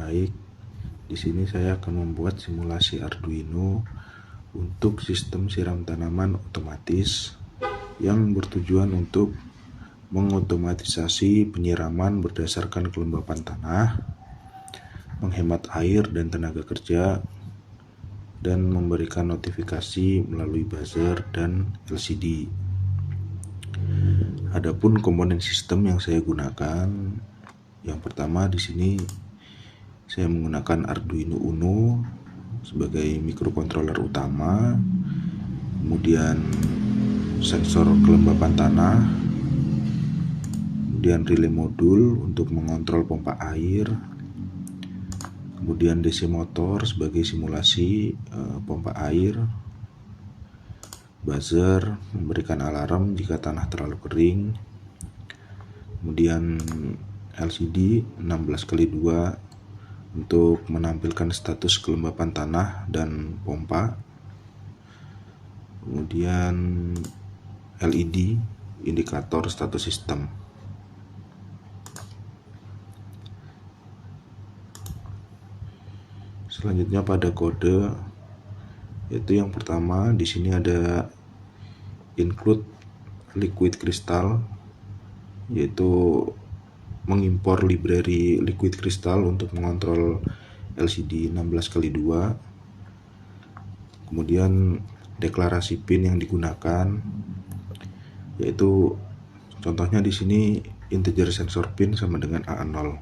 baik. Di sini saya akan membuat simulasi Arduino untuk sistem siram tanaman otomatis yang bertujuan untuk mengotomatisasi penyiraman berdasarkan kelembapan tanah, menghemat air dan tenaga kerja, dan memberikan notifikasi melalui buzzer dan LCD. Adapun komponen sistem yang saya gunakan, yang pertama di sini saya menggunakan Arduino Uno sebagai microcontroller utama, kemudian sensor kelembapan tanah, kemudian relay modul untuk mengontrol pompa air, kemudian DC motor sebagai simulasi pompa air, buzzer memberikan alarm jika tanah terlalu kering, kemudian LCD 16x2 untuk menampilkan status kelembapan tanah dan pompa, kemudian LED indikator status sistem. Selanjutnya pada kode, yaitu yang pertama di sini ada include liquid crystal, yaitu mengimpor library liquid crystal untuk mengontrol LCD 16x2. Kemudian deklarasi pin yang digunakan, yaitu contohnya di sini integer sensor pin sama dengan A0,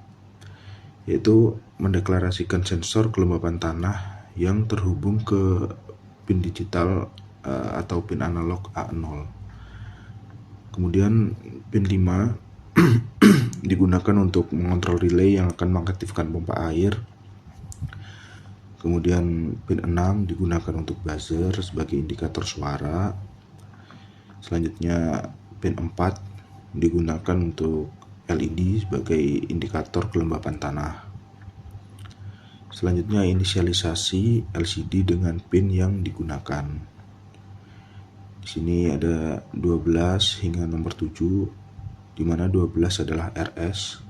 yaitu mendeklarasikan sensor kelembapan tanah yang terhubung ke pin digital atau pin analog A0. Kemudian pin 5 digunakan untuk mengontrol relay yang akan mengaktifkan pompa air. Kemudian pin 6 digunakan untuk buzzer sebagai indikator suara. Selanjutnya pin 4 digunakan untuk LED sebagai indikator kelembapan tanah. Selanjutnya inisialisasi LCD dengan pin yang digunakan. Di sini ada 12 hingga nomor 7, di mana 12 adalah RS,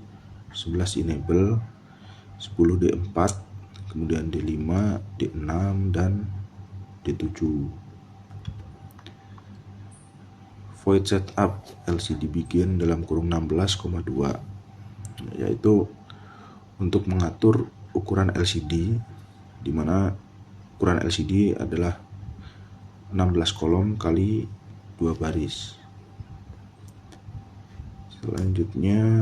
11 enable, 10 D4, kemudian D5, D6 dan D7. Void setup LCD begin dalam kurung 16,2, yaitu untuk mengatur ukuran LCD, di mana ukuran LCD adalah 16 kolom kali 2 baris. Selanjutnya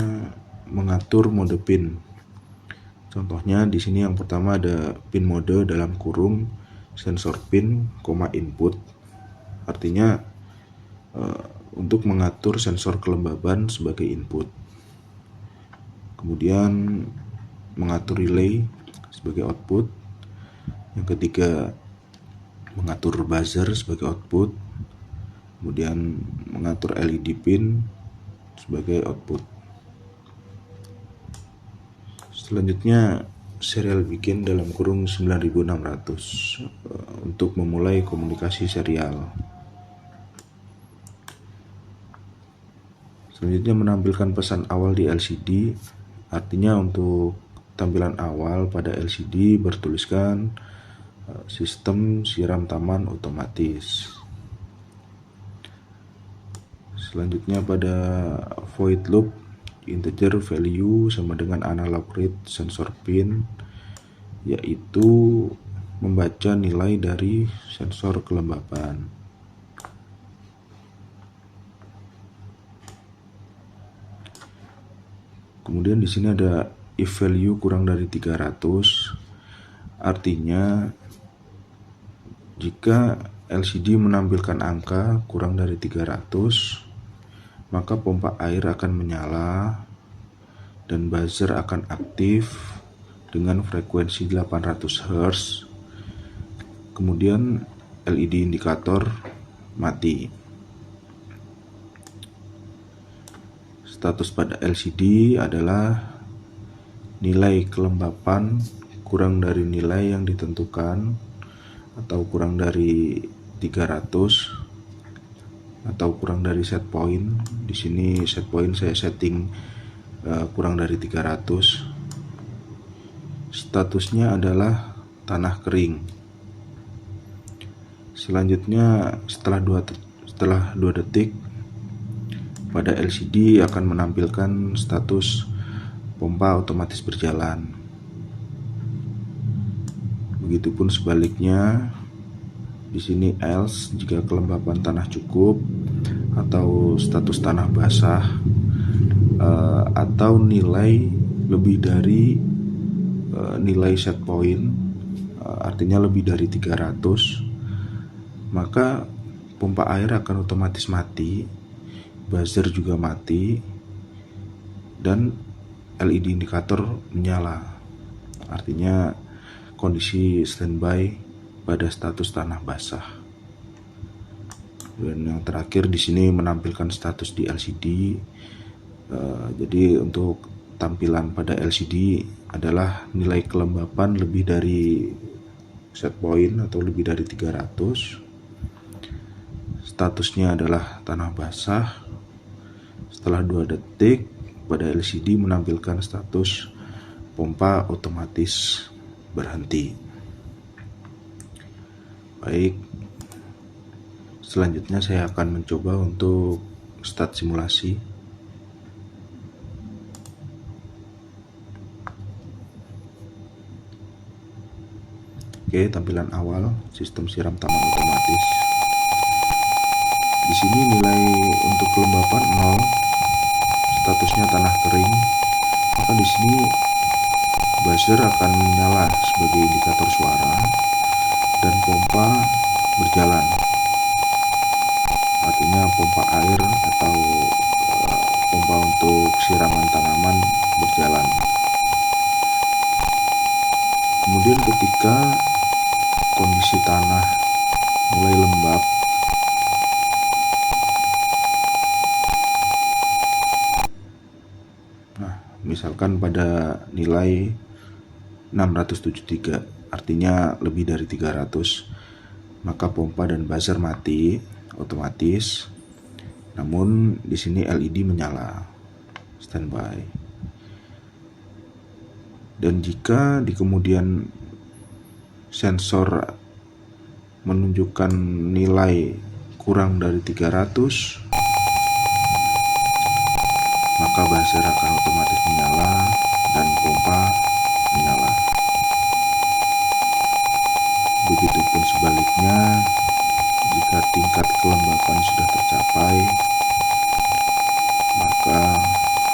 mengatur mode pin. Contohnya di sini yang pertama ada pin mode dalam kurung sensor pin, input. Artinya untuk mengatur sensor kelembaban sebagai input. Kemudian mengatur relay sebagai output. Yang ketiga mengatur buzzer sebagai output. Kemudian mengatur LED pin sebagai output. Selanjutnya serial bikin dalam kurung 9600 untuk memulai komunikasi serial. Selanjutnya menampilkan pesan awal di LCD, artinya untuk tampilan awal pada LCD bertuliskan sistem siram taman otomatis. Selanjutnya pada void loop, integer value sama dengan analog read sensor pin, yaitu membaca nilai dari sensor kelembapan. Kemudian di sini ada if value kurang dari 300, artinya jika LCD menampilkan angka kurang dari 300, maka pompa air akan menyala dan buzzer akan aktif dengan frekuensi 800 Hz. Kemudian LED indikator mati. Status pada LCD adalah nilai kelembapan kurang dari nilai yang ditentukan atau kurang dari 300 atau kurang dari set point. Di sini set point saya setting kurang dari 300. statusnya adalah tanah kering. Selanjutnya setelah 2 detik pada LCD akan menampilkan status pompa otomatis berjalan. Begitupun sebaliknya, di sini else jika kelembapan tanah cukup atau status tanah basah atau nilai lebih dari nilai set point, artinya lebih dari 300, maka pompa air akan otomatis mati, buzzer juga mati, dan LED indikator menyala. Artinya kondisi standby pada status tanah basah. Dan yang terakhir di sini menampilkan status di LCD. Jadi untuk tampilan pada LCD adalah nilai kelembapan lebih dari set point atau lebih dari 300. Statusnya adalah tanah basah. Setelah 2 detik pada LCD menampilkan status pompa otomatis berhenti. Baik, selanjutnya saya akan mencoba untuk start simulasi. Oke, tampilan awal sistem siram taman otomatis. Di sini nilai untuk kelembapan 0, statusnya tanah kering. Maka di sini buzzer akan menyala sebagai indikator suara dan pompa berjalan. Artinya pompa air atau pompa untuk siraman tanaman berjalan. Kemudian ketika kondisi tanah mulai lembab, misalkan pada nilai 673, artinya lebih dari 300, maka pompa dan buzzer mati otomatis. Namun di sini LED menyala standby. Dan jika di kemudian sensor menunjukkan nilai kurang dari 300, maka buzzer akan otomatis menyala dan pompa menyala. Begitupun sebaliknya, jika tingkat kelembapan sudah tercapai, maka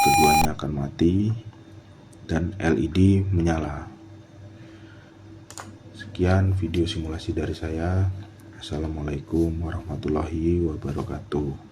keduanya akan mati dan LED menyala. Sekian video simulasi dari saya. Assalamualaikum warahmatullahi wabarakatuh.